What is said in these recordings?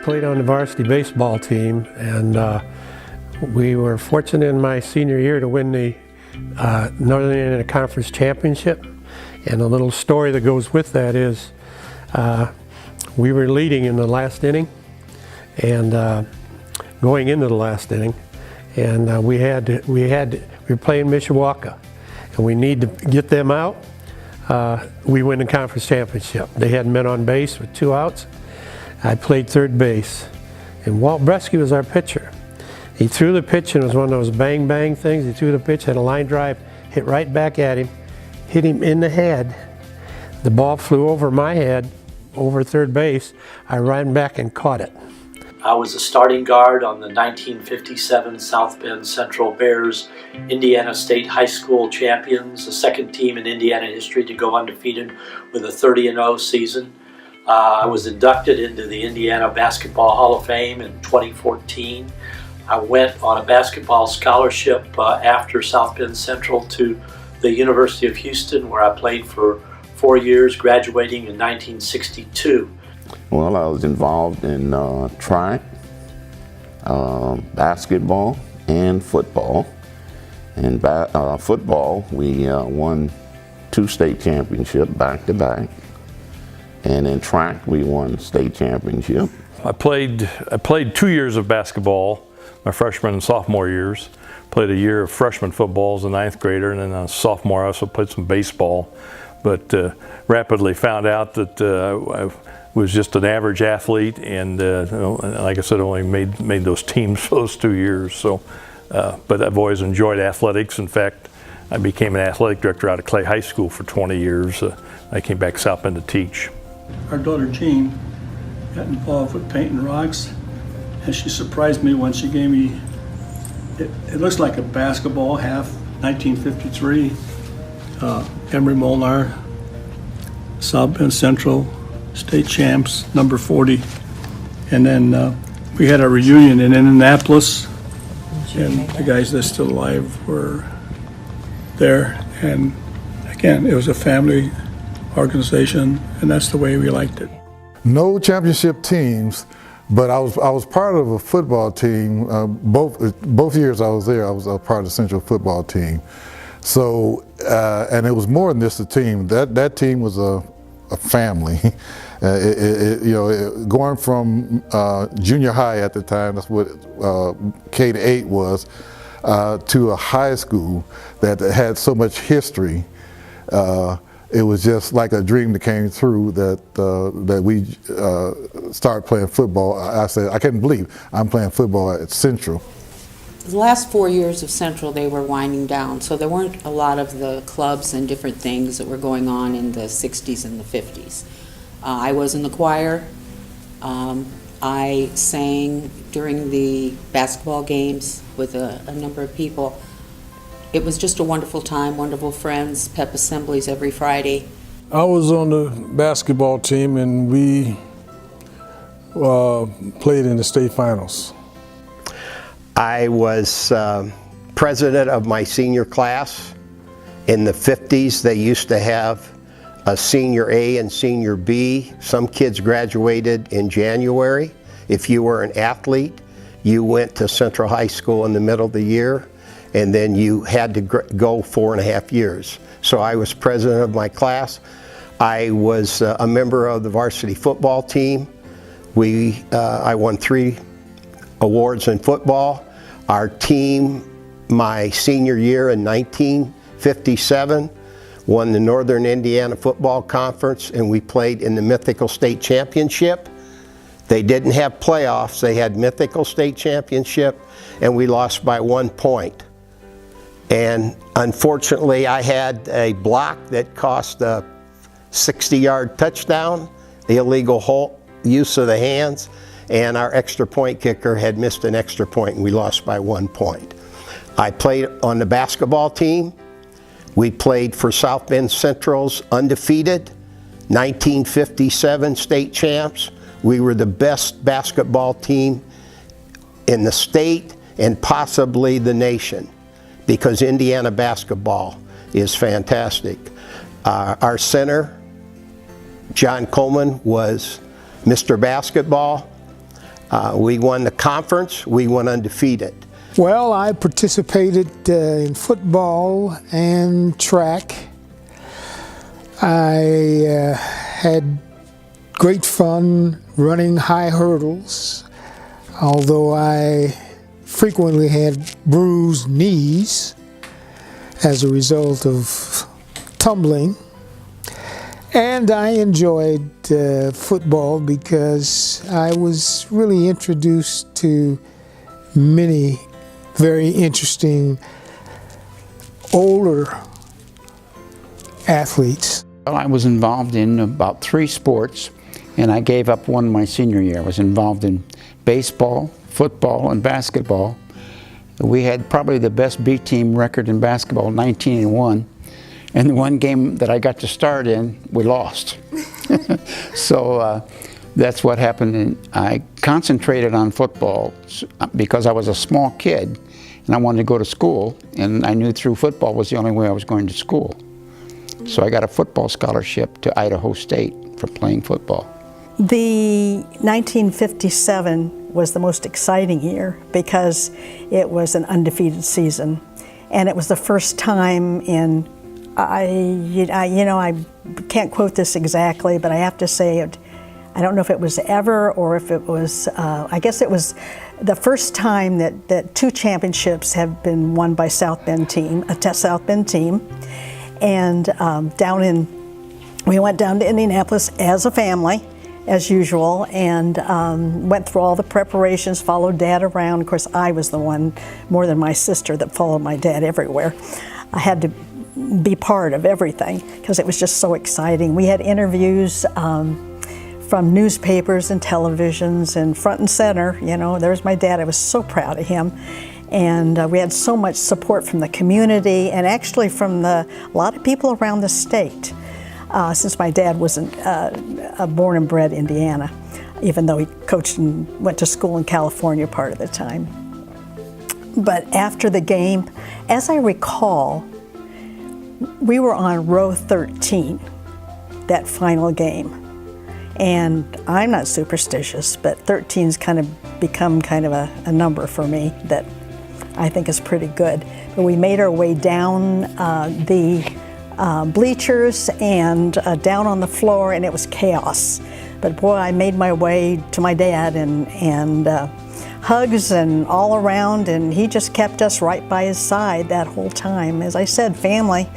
played on the varsity baseball team, and we were fortunate in my senior year to win the Northern Indiana Conference Championship. And a little story that goes with that is we were leading in the last inning and going into the last inning, and we were playing Mishawaka, and we need to get them out. We win the conference championship. They had men on base with 2 outs. I played third base, and Walt Bresky was our pitcher. He threw the pitch, and it was one of those bang bang things. He threw the pitch, had a line drive, hit right back at him, hit him in the head. The ball flew over my head, over third base. I ran back and caught it. I was a starting guard on the 1957 South Bend Central Bears, Indiana State High School champions, the second team in Indiana history to go undefeated with a 30-0 season. I was inducted into the Indiana Basketball Hall of Fame in 2014. I went on a basketball scholarship after South Bend Central to the University of Houston, where I played for 4 years, graduating in 1962. Well, I was involved in track, basketball, and football. In football, we won 2 state championships back-to-back. And in track, we won state championship. I played 2 years of basketball, my freshman and sophomore years. Played a year of freshman football as a 9th grader, and then a sophomore I also played some baseball. But rapidly found out that I was just an average athlete, and like I said, only made those teams for those 2 years. So, but I've always enjoyed athletics. In fact, I became an athletic director out of Clay High School for 20 years. I came back South Bend to teach. Our daughter Jean got involved with painting rocks, and she surprised me when she gave me, it looks like a basketball, half 1953, Emory Molnar, South Bend Central, state champs, number 40. And then we had a reunion in Indianapolis, and the guys that are still alive were there. And again, it was a family organization, and that's the way we liked it. No championship teams, but I was part of a football team. Both years I was there, I was a part of the Central football team. So, and it was more than just a team. That team was a family. Going from junior high at the time, that's what K to 8 was, to a high school that had so much history. It was just like a dream that came through that we started playing football. I said, I couldn't believe I'm playing football at Central. The last 4 years of Central, they were winding down, so there weren't a lot of the clubs and different things that were going on in the 60s and the 50s. I was in the choir. I sang during the basketball games with a number of people. It was just a wonderful time, wonderful friends, pep assemblies every Friday. I was on the basketball team, and we played in the state finals. I was president of my senior class. In the 50s, they used to have a senior A and senior B. Some kids graduated in January. If you were an athlete, you went to Central High School in the middle of the year, and then you had to go 4.5 years. So I was president of my class. I was a member of the varsity football team. I won 3 awards in football. Our team, my senior year in 1957, won the Northern Indiana Football Conference, and we played in the Mythical State Championship. They didn't have playoffs, they had Mythical State Championship, and we lost by 1 point. And unfortunately, I had a block that cost a 60-yard touchdown, the illegal use of the hands, and our extra point kicker had missed an extra point, and we lost by 1 point. I played on the basketball team. We played for South Bend Central's undefeated 1957 state champs. We were the best basketball team in the state and possibly the nation, because Indiana basketball is fantastic. Our center, John Coleman, was Mr. Basketball. We won the conference, we went undefeated. Well, I participated in football and track. I had great fun running high hurdles, although I frequently had bruised knees as a result of tumbling. And I enjoyed football because I was really introduced to many very interesting older athletes. Well, I was involved in about 3 sports, and I gave up one my senior year. I was involved in baseball, football, and basketball. We had probably the best B team record in basketball, 19-1. And the one game that I got to start in, we lost. So that's what happened. And I concentrated on football because I was a small kid and I wanted to go to school. And I knew through football was the only way I was going to school. So I got a football scholarship to Idaho State for playing football. The 1957 was the most exciting year because it was an undefeated season. And it was the first time in I can't quote this exactly, but I have to say it. I don't know if it was ever or if it was. I guess it was the first time that 2 championships have been won by South Bend team, a South Bend team, and we went down to Indianapolis as a family, as usual, and went through all the preparations. Followed Dad around. Of course, I was the one more than my sister that followed my dad everywhere. I had to be part of everything because it was just so exciting. We had interviews from newspapers and televisions, and front and center, there's my dad. I was so proud of him. And we had so much support from the community and actually from a lot of people around the state, since my dad wasn't born and bred Indiana, even though he coached and went to school in California part of the time. But after the game, as I recall, we were on row 13, that final game. And I'm not superstitious, but 13's kind of become kind of a number for me that I think is pretty good. But we made our way down the bleachers and down on the floor, and it was chaos. But boy, I made my way to my dad, and hugs and all around, and he just kept us right by his side that whole time. As I said, family.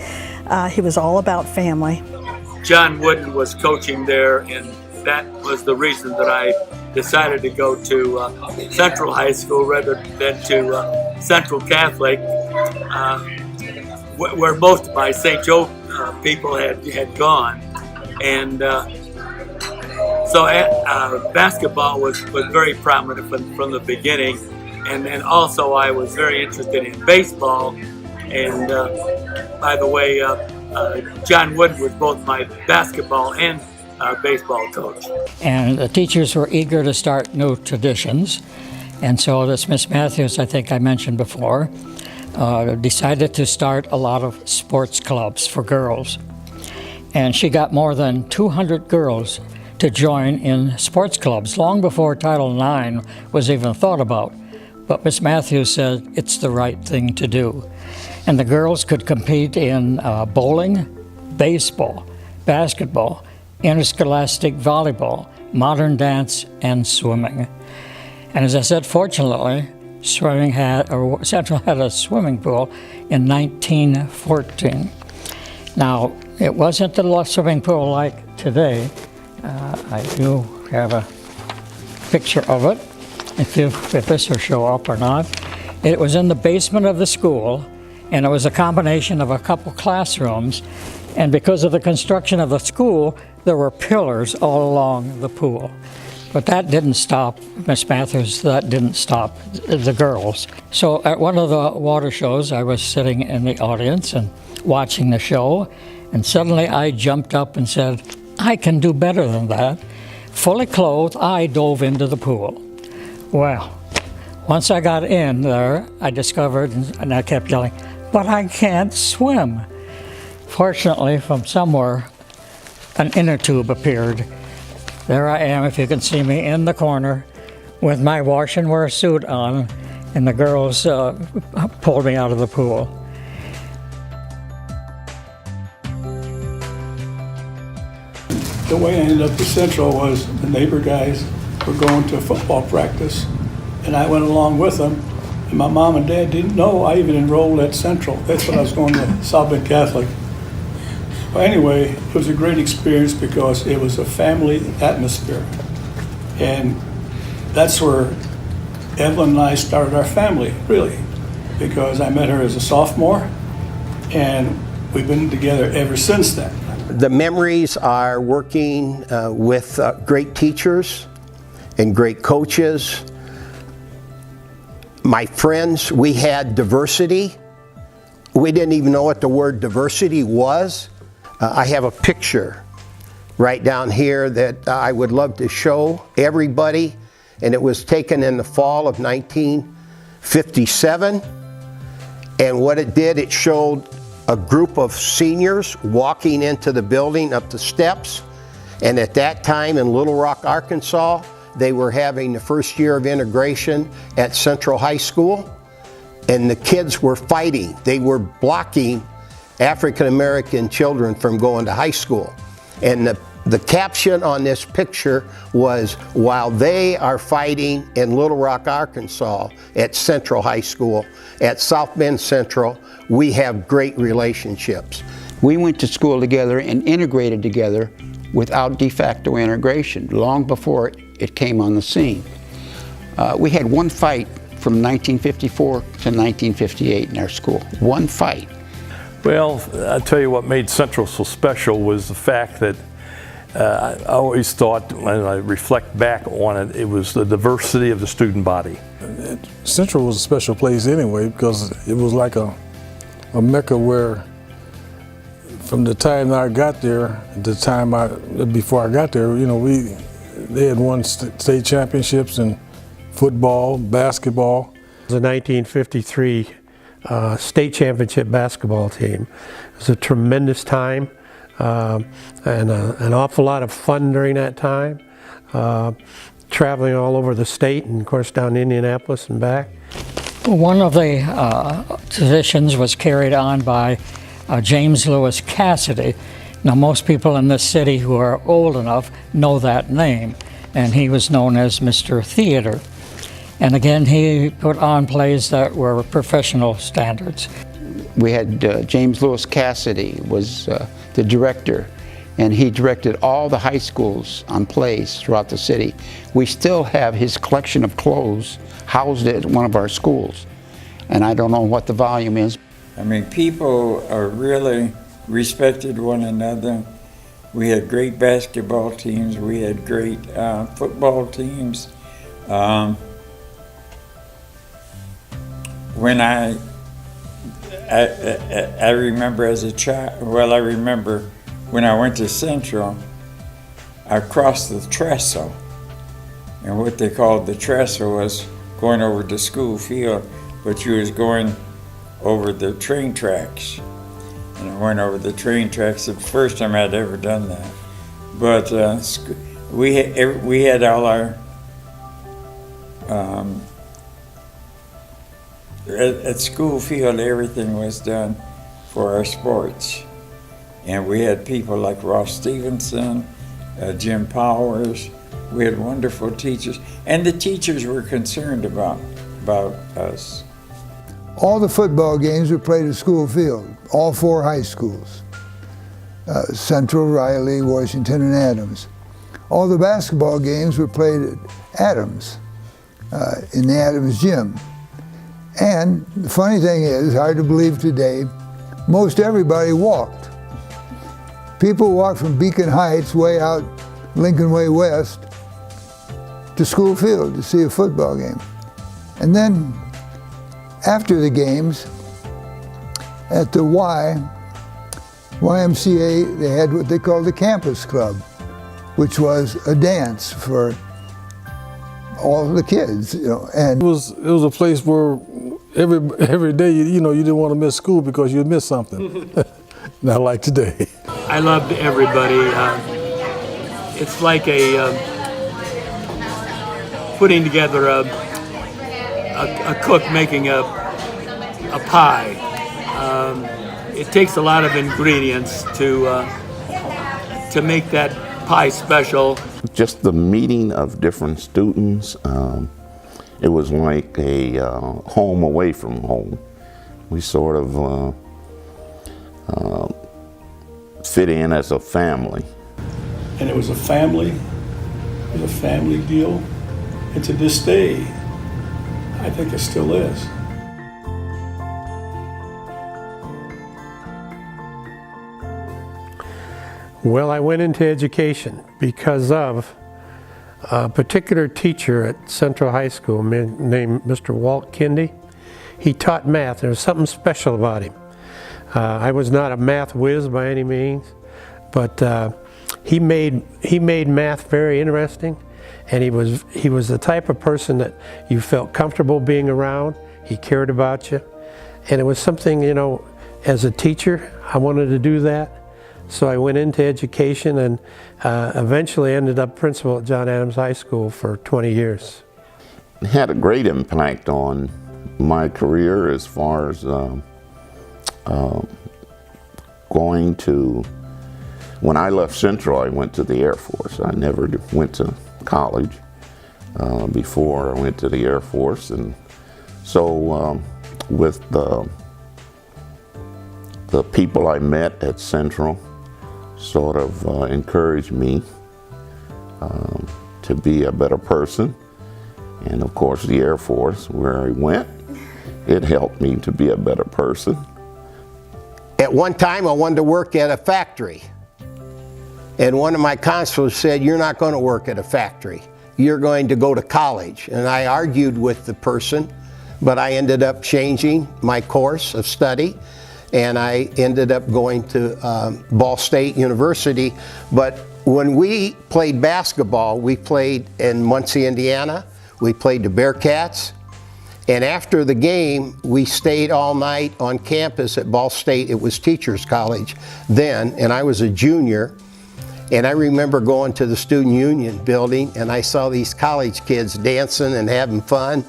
He was all about family. John Wooden was coaching there, and that was the reason that I decided to go to Central High School rather than to Central Catholic, where most of my St. Joe people had gone. And so basketball was very prominent from the beginning. And then also I was very interested in baseball. And by the way, John Wood was both my basketball and baseball coach. And the teachers were eager to start new traditions. And so this Miss Matthews, I think I mentioned before, decided to start a lot of sports clubs for girls. And she got more than 200 girls to join in sports clubs long before Title IX was even thought about. But Miss Matthews said it's the right thing to do. And the girls could compete in bowling, baseball, basketball, interscholastic volleyball, modern dance, and swimming. And as I said, fortunately, Central had a swimming pool in 1914. Now, it wasn't the swimming pool like today. I do have a picture of it, if this will show up or not. It was in the basement of the school, and it was a combination of a couple classrooms. And because of the construction of the school, there were pillars all along the pool. But that didn't stop Miss Matthews, that didn't stop the girls. So at one of the water shows, I was sitting in the audience and watching the show, and suddenly I jumped up and said, I can do better than that. Fully clothed, I dove into the pool. Well, once I got in there, I discovered, and I kept yelling, but I can't swim. Fortunately, from somewhere, an inner tube appeared. There I am, if you can see me, in the corner with my wash and wear suit on, and the girls pulled me out of the pool. The way I ended up at Central was the neighbor guys were going to football practice, and I went along with them. And my mom and dad didn't know I even enrolled at Central. That's when I was going to South Bend Catholic. But anyway, it was a great experience because it was a family atmosphere. And that's where Evelyn and I started our family, really, because I met her as a sophomore, and we've been together ever since then. The memories are working with great teachers and great coaches. My friends, we had diversity. We didn't even know what the word diversity was. I have a picture right down here that I would love to show everybody, and it was taken in the fall of 1957. And what it did, it showed a group of seniors walking into the building up the steps. And at that time in Little Rock, Arkansas, they were having the first year of integration at Central High School, and the kids were fighting. They were blocking African American children from going to high school. And the caption on this picture was, "While they are fighting in Little Rock, Arkansas at Central High School, at South Bend Central, we have great relationships." We went to school together and integrated together without de facto integration, long before it came on the scene. We had one fight from 1954 to 1958 in our school, one fight. Well, I'll tell you what made Central so special was the fact that I always thought, when I reflect back on it, it was the diversity of the student body. Central was a special place anyway because it was like a mecca where from the time that I got there, the time before I got there, you know, they had won state championships in football, basketball. The 1953 state championship basketball team. It was a tremendous time and an awful lot of fun during that time. Traveling all over the state and of course down to Indianapolis and back. One of the traditions was carried on by James Lewis Cassidy. Now most people in this city who are old enough know that name, and he was known as Mr. Theater. And again, he put on plays that were professional standards. We had James Lewis Cassidy was the director, and he directed all the high schools on plays throughout the city. We still have his collection of clothes housed at one of our schools, and I don't know what the volume is. I mean, people really respected one another. We had great basketball teams. We had great football teams. When I remember as a child, well, I remember when I went to Central, I crossed the trestle. And what they called the trestle was going over the school field, but you was going over the train tracks. And I went over the train tracks. The first time I'd ever done that. But we had all our at school field, everything was done for our sports. And we had people like Ross Stevenson, Jim Powers. We had wonderful teachers, and the teachers were concerned about us. All the football games were played at school field, all 4 high schools, Central, Riley, Washington, and Adams. All the basketball games were played at Adams, in the Adams gym. And the funny thing is, hard to believe today, most everybody walked. People walked from Beacon Heights way out Lincoln Way West to school field to see a football game. And then after the games, at the YMCA, they had what they called the Campus Club, which was a dance for all the kids, you know. And it was a place where every day, you know, you didn't want to miss school because you'd miss something. Not like today. I loved everybody. It's like putting together a cook making a pie. It takes a lot of ingredients to make that pie special. Just the meeting of different students, it was like a home away from home. We sort of fit in as a family. And it was a family deal. And to this day, I think it still is. Well, I went into education because of a particular teacher at Central High School named Mr. Walt Kindy. He taught math. There was something special about him. I was not a math whiz by any means, but he made math very interesting, and he was the type of person that you felt comfortable being around. He cared about you, and it was something, you know, as a teacher, I wanted to do that. So I went into education and eventually ended up principal at John Adams High School for 20 years. It had a great impact on my career as far as going to, when I left Central, I went to the Air Force. I never went to college before I went to the Air Force. And so with the people I met at Central sort of encouraged me to be a better person. And of course the Air Force, where I went, it helped me to be a better person. At one time I wanted to work at a factory. And one of my counselors said, "You're not going to work at a factory. You're going to go to college." And I argued with the person, but I ended up changing my course of study. And I ended up going to Ball State University. But when we played basketball, we played in Muncie, Indiana. We played the Bearcats. And after the game, we stayed all night on campus at Ball State. It was Teachers College then, and I was a junior. And I remember going to the Student Union building, and I saw these college kids dancing and having fun.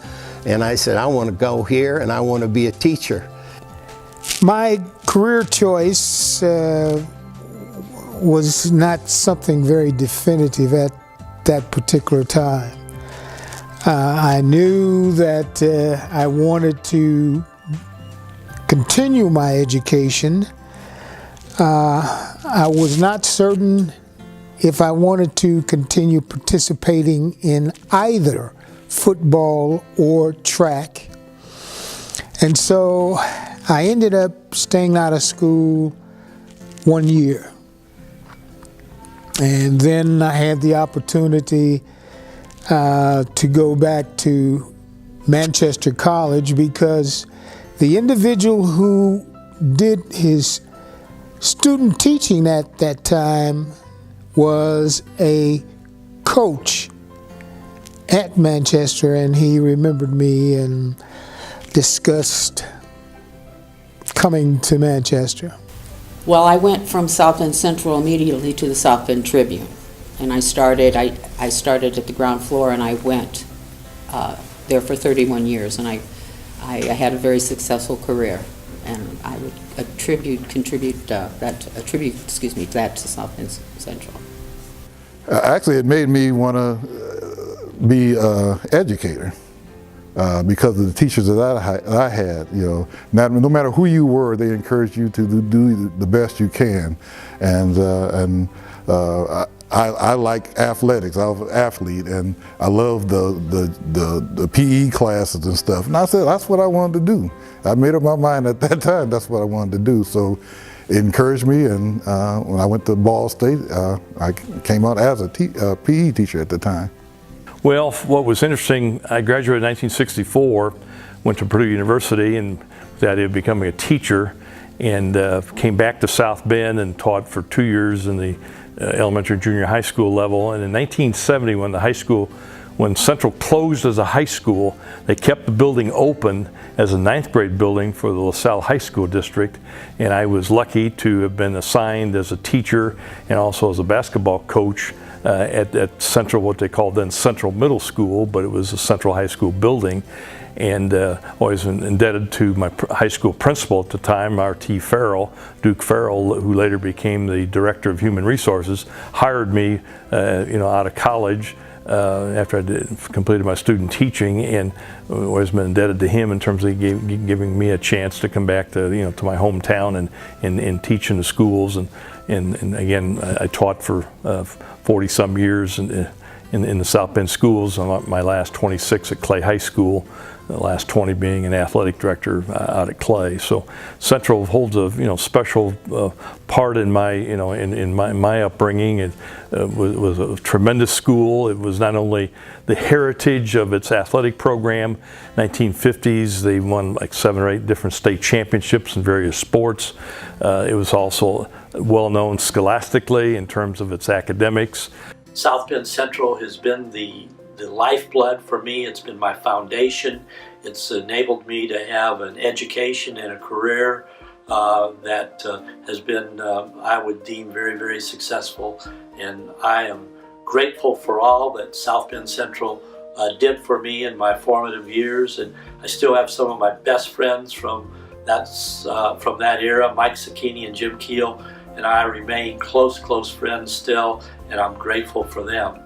And I said, I want to go here, and I want to be a teacher. My career choice was not something very definitive at that particular time. I knew that I wanted to continue my education. I was not certain if I wanted to continue participating in either football or track. And so I ended up staying out of school 1 year. And then I had the opportunity to go back to Manchester College because the individual who did his student teaching at that time was a coach at Manchester, and he remembered me and discussed coming to Manchester. Well, I went from South Bend Central immediately to the South Bend Tribune, and I started at the ground floor, and I went there for 31 years, and I had a very successful career, and I would attribute that to South Bend Central. Actually, it made me want to be an educator. Because of the teachers that I had, you know, no matter who you were, they encouraged you to do the best you can, and I like athletics. I was an athlete, and I loved the PE classes and stuff. And I said that's what I wanted to do. I made up my mind at that time that's what I wanted to do. So it encouraged me, and when I went to Ball State, I came out as a PE teacher at the time. Well, what was interesting, I graduated in 1964, went to Purdue University, and the idea of becoming a teacher, and came back to South Bend and taught for 2 years in the elementary and junior high school level. And in 1970, when Central closed as a high school, they kept the building open as a 9th grade building for the LaSalle High School District, and I was lucky to have been assigned as a teacher and also as a basketball coach at Central, what they called then Central Middle School, but it was a Central High School building. And always indebted to my high school principal at the time, R.T. Farrell, Duke Farrell, who later became the Director of Human Resources, hired me, out of college after I completed my student teaching, and always been indebted to him in terms of giving me a chance to come back to to my hometown and teach in the schools. And again, I taught for 40 some years in the South Bend schools. My last 26 at Clay High School. The last 20 being an athletic director out at Clay. So Central holds a special part in my in my upbringing. It was a tremendous school. It was not only the heritage of its athletic program. 1950s, they won like 7 or 8 different state championships in various sports. It was also well known scholastically in terms of its academics. South Bend Central has been the lifeblood for me. It's been my foundation. It's enabled me to have an education and a career that has been, I would deem, very, very successful. And I am grateful for all that South Bend Central did for me in my formative years. And I still have some of my best friends from that era, Mike Zucchini and Jim Keel, and I remain close friends still, and I'm grateful for them.